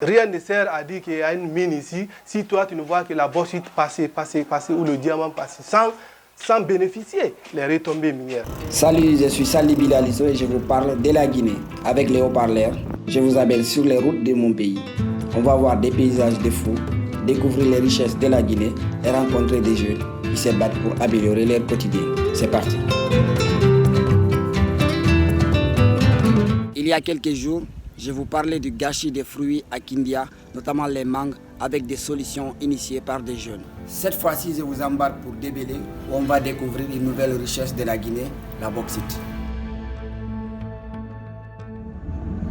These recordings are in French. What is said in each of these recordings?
Rien ne sert à dire qu'il y a une mine ici, si toi tu ne vois que la bauxite passer ou le diamant passer sans bénéficier les retombées minières. Salut, je suis Sali Bilaliso et je vous parle de la Guinée. Avec les haut-parleurs, je vous amène sur les routes de mon pays. On va voir des paysages de fous, découvrir les richesses de la Guinée et rencontrer des jeunes qui se battent pour améliorer leur quotidien. C'est parti. Il y a quelques jours, je vous parlais du gâchis des fruits à Kindia, notamment les mangues, avec des solutions initiées par des jeunes. Cette fois-ci, je vous embarque pour Débélé, où on va découvrir une nouvelle richesse de la Guinée, la bauxite.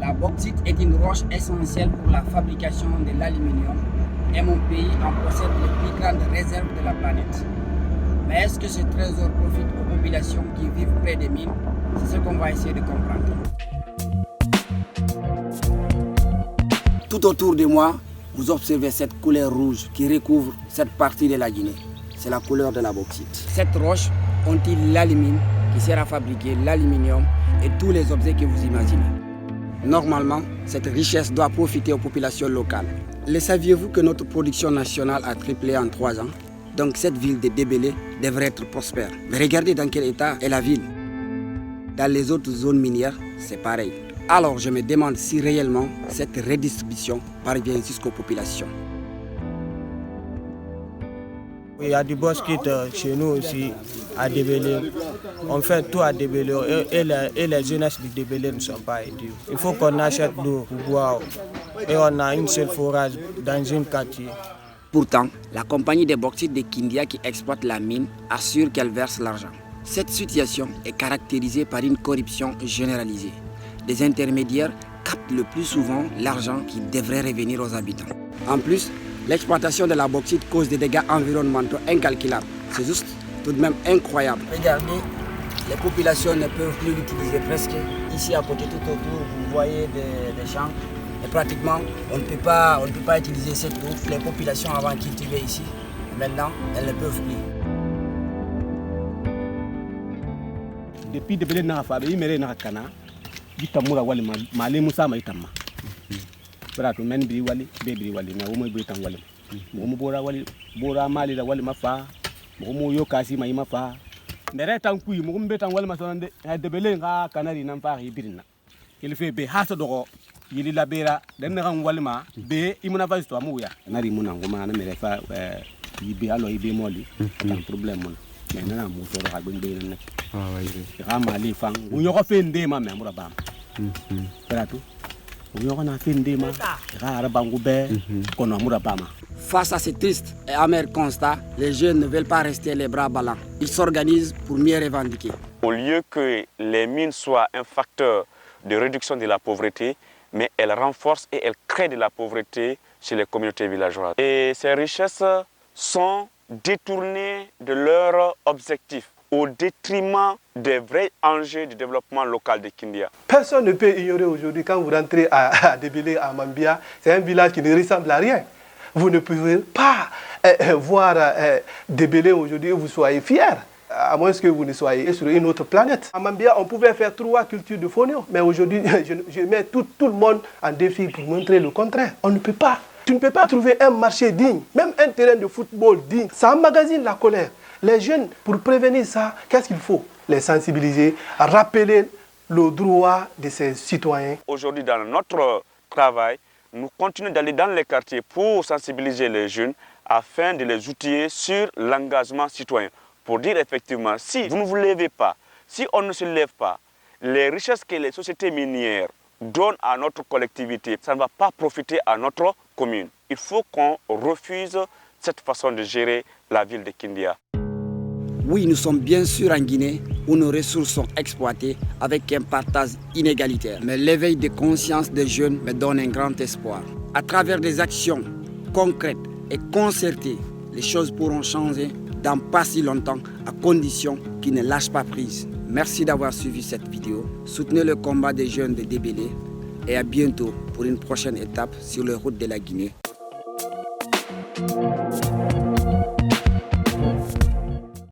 La bauxite est une roche essentielle pour la fabrication de l'aluminium et mon pays en possède les plus grandes réserves de la planète. Mais est-ce que ce trésor profite aux populations qui vivent près des mines? C'est ce qu'on va essayer de comprendre. Tout autour de moi, vous observez cette couleur rouge qui recouvre cette partie de la Guinée. C'est la couleur de la bauxite. Cette roche contient l'alumine qui sert à fabriquer l'aluminium et tous les objets que vous imaginez. Normalement, cette richesse doit profiter aux populations locales. Le saviez-vous que notre production nationale a triplé en 3 ans? Donc cette ville de Débélé devrait être prospère. Mais regardez dans quel état est la ville. Dans les autres zones minières, c'est pareil. Alors je me demande si réellement cette redistribution parvient jusqu'aux populations. Il y a du bauxite chez nous aussi à Débélé. On fait tout à Débélé et les jeunesses de Débélé ne sont pas aidées. Il faut qu'on achète l'eau pour boire et on a une seule forage dans une quartier. Pourtant, la compagnie de bauxite de Kindia qui exploite la mine assure qu'elle verse l'argent. Cette situation est caractérisée par une corruption généralisée. Les intermédiaires captent le plus souvent l'argent qui devrait revenir aux habitants. En plus, l'exploitation de la bauxite cause des dégâts environnementaux incalculables. C'est juste tout de même incroyable. Regardez, les populations ne peuvent plus l'utiliser presque. Ici à côté, tout autour, vous voyez des champs. Et pratiquement, on ne peut pas utiliser cette eau. Les populations avant cultivaient ici. Maintenant, elles ne peuvent plus. Depuis Débélé n'a pas fait Gitamura wali mali musa mai tamma bara to men bi wali be wali na mo bi tan wali mo bora wali bora mali da wali mafa mo yo kasi mai mafa mere tan kuyi mo be tan wali masonde Débélé nga kanari nan fa hibirina il fait be hasa dogo yili labera den ran wali ma be imuna va sto amuya nari muna ngoma na mere fa yibe alo yibe moli tan problème mon mais nana mo so ha ben be nan ramali fang ou yoko fende ma memura bam Face à ce triste et amer constat, les jeunes ne veulent pas rester les bras ballants. Ils s'organisent pour mieux revendiquer. Au lieu que les mines soient un facteur de réduction de la pauvreté, mais elles renforcent et elles créent de la pauvreté chez les communautés villageoises. Et ces richesses sont détournées de leur objectif, au détriment des vrais enjeux du développement local de Kindia. Personne ne peut ignorer aujourd'hui, quand vous rentrez à Débélé, à Mambia, c'est un village qui ne ressemble à rien. Vous ne pouvez pas voir Débélé aujourd'hui et vous soyez fiers, à moins que vous ne soyez sur une autre planète. À Mambia, on pouvait faire 3 cultures de fonio, mais aujourd'hui, je mets tout le monde en défi pour montrer le contraire. On ne peut pas. Tu ne peux pas trouver un marché digne, même un terrain de football digne. Ça emmagasine la colère. Les jeunes, pour prévenir ça, qu'est-ce qu'il faut? Les sensibiliser, rappeler le droit de ces citoyens. Aujourd'hui, dans notre travail, nous continuons d'aller dans les quartiers pour sensibiliser les jeunes afin de les outiller sur l'engagement citoyen. Pour dire effectivement, si vous ne vous levez pas, si on ne se lève pas, les richesses que les sociétés minières donnent à notre collectivité, ça ne va pas profiter à notre commune. Il faut qu'on refuse cette façon de gérer la ville de Kindia. Oui, nous sommes bien sûr en Guinée où nos ressources sont exploitées avec un partage inégalitaire. Mais l'éveil de conscience des jeunes me donne un grand espoir. À travers des actions concrètes et concertées, les choses pourront changer dans pas si longtemps à condition qu'ils ne lâchent pas prise. Merci d'avoir suivi cette vidéo. Soutenez le combat des jeunes de Débélé et à bientôt pour une prochaine étape sur les routes de la Guinée.